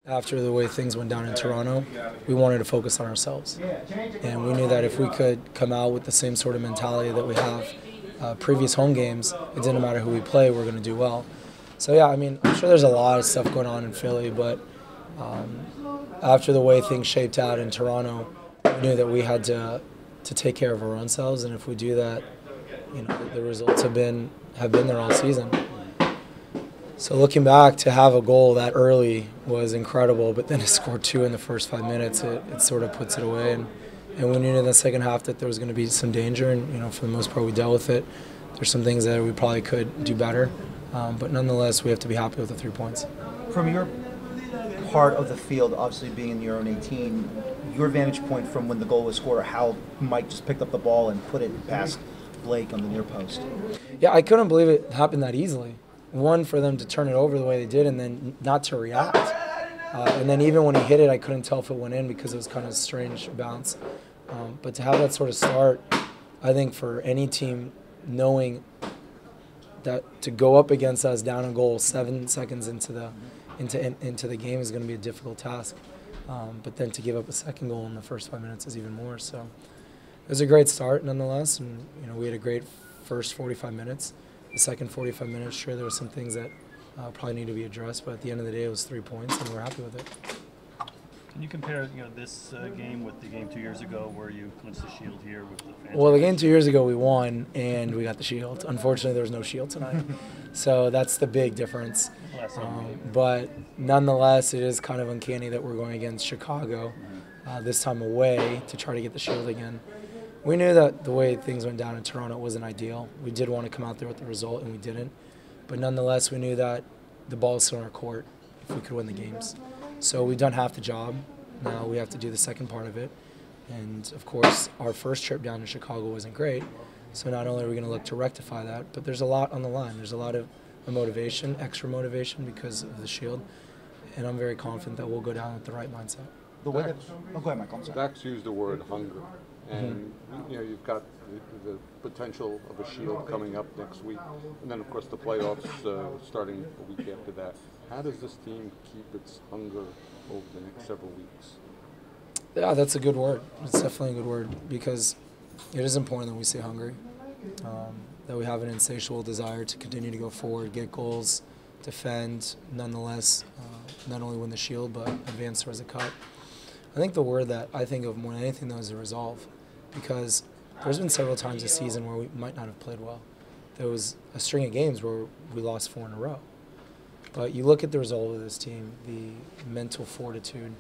After the way things went down in Toronto, we wanted to focus on ourselves. And we knew that if we could come out with the same sort of mentality that we have previous home games, it didn't matter who we play, we're going to do well. So yeah, I mean, I'm sure there's a lot of stuff going on in Philly, but after the way things shaped out in Toronto, we knew that we had to take care of our own selves, and if we do that, you know, the results have been there all season. So looking back, to have a goal that early was incredible, but then to score 2 in the first 5 minutes, it sort of puts it away. And we knew in the second half that there was going to be some danger, and you know, for the most part, we dealt with it. There's some things that we probably could do better, but nonetheless, we have to be happy with the 3 points. From your part of the field, obviously being in your own 18, your vantage point from when the goal was scored, how Mike just picked up the ball and put it past Blake on the near post. Yeah, I couldn't believe it happened that easily. One, for them to turn it over the way they did, and then not to react. And then even when he hit it, I couldn't tell if it went in because it was kind of a strange bounce. But to have that sort of start, I think for any team, knowing that to go up against us down a goal 7 seconds into the game is going to be a difficult task. But then to give up a second goal in the first 5 minutes is even more. So it was a great start nonetheless, and you know, we had a great first 45 minutes. The second 45 minutes, sure, there were some things that probably need to be addressed, but at the end of the day, it was 3 points, and we're happy with it. Can you compare, this game with the game 2 years ago, where you clinched the Shield here with the fans? Well, the game 2 years ago, we won, and we got the Shield. Unfortunately, there was no Shield tonight, so that's the big difference. But nonetheless, it is kind of uncanny that we're going against Chicago, this time away, to try to get the Shield again. We knew that the way things went down in Toronto wasn't ideal. We did want to come out there with the result, and we didn't. But nonetheless, we knew that the ball is still in our court if we could win the games. So we've done half the job. Now we have to do the second part of it. And, of course, our first trip down to Chicago wasn't great. So not only are we going to look to rectify that, but there's a lot on the line. There's a lot of motivation, extra motivation because of the Shield. And I'm very confident that we'll go down with the right mindset. The way that, go ahead, Michael. Dax used the word hunger. And you know, you've got the potential of a Shield coming up next week, and then of course the playoffs starting a week after that. How does this team keep its hunger over the next several weeks? Yeah, that's a good word. It's definitely a good word because it is important that we stay hungry, that we have an insatiable desire to continue to go forward, get goals, defend, nonetheless, not only win the Shield but advance towards the Cup. I think the word that I think of more than anything though is a resolve, because there's been several times this season where we might not have played well. There was a string of games where we lost 4 in a row. But you look at the result of this team, the mental fortitude,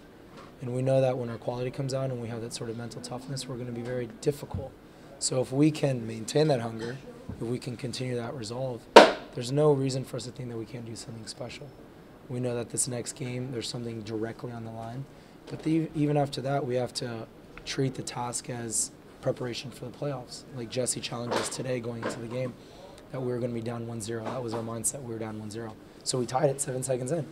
and we know that when our quality comes out and we have that sort of mental toughness, we're going to be very difficult. So if we can maintain that hunger, if we can continue that resolve, there's no reason for us to think that we can't do something special. We know that this next game, there's something directly on the line. But even after that, we have to treat the task as preparation for the playoffs. Like Jesse challenged us today going into the game that we were going to be down 1-0. That was our mindset. We were down 1-0. So we tied it 7 seconds in.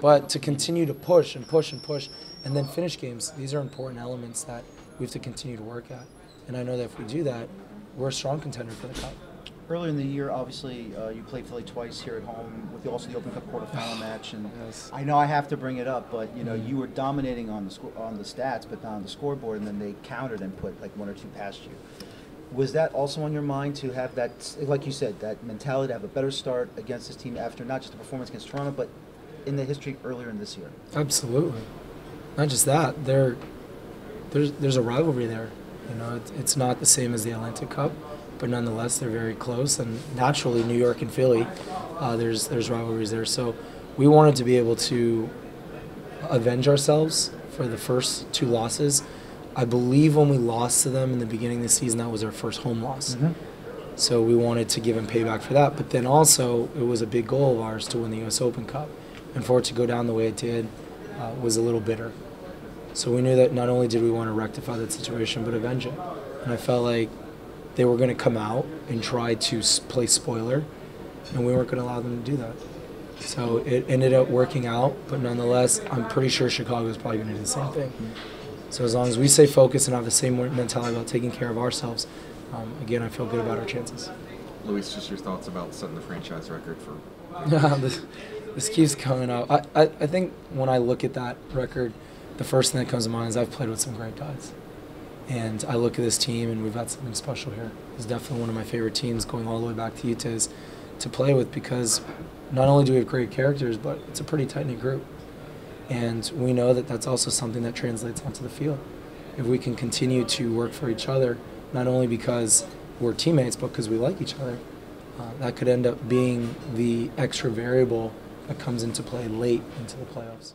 But to continue to push and push and push and then finish games, these are important elements that we have to continue to work at. And I know that if we do that, we're a strong contender for the Cup. Earlier in the year, obviously, you played Philly twice here at home with also the Open Cup quarterfinal match. And yes. I know I have to bring it up, but you know you were dominating on the stats, but not on the scoreboard, and then they countered and put like 1 or 2 past you. Was that also on your mind to have that, like you said, that mentality to have a better start against this team after not just the performance against Toronto, but in the history earlier in this year? Absolutely. Not just that. There's a rivalry there. You know, it's not the same as the Atlantic Cup, but nonetheless, they're very close. And naturally, New York and Philly, there's rivalries there. So we wanted to be able to avenge ourselves for the first 2 losses. I believe when we lost to them in the beginning of the season, that was our first home loss. So we wanted to give them payback for that. But then also, it was a big goal of ours to win the U.S. Open Cup. And for it to go down the way it did was a little bitter. So we knew that not only did we want to rectify that situation, but avenge it. And I felt like they were going to come out and try to play spoiler, and we weren't going to allow them to do that. So it ended up working out, but nonetheless, I'm pretty sure Chicago is probably going to do the same thing. So as long as we stay focused and have the same mentality about taking care of ourselves, again, I feel good about our chances. Luis, just your thoughts about setting the franchise record for... This keeps coming up. I think when I look at that record, the first thing that comes to mind is I've played with some great guys. And I look at this team, and we've got something special here. It's definitely one of my favorite teams going all the way back to Utah's to play with, because not only do we have great characters, but it's a pretty tight-knit group. And we know that that's also something that translates onto the field. If we can continue to work for each other, not only because we're teammates, but because we like each other, that could end up being the extra variable that comes into play late into the playoffs.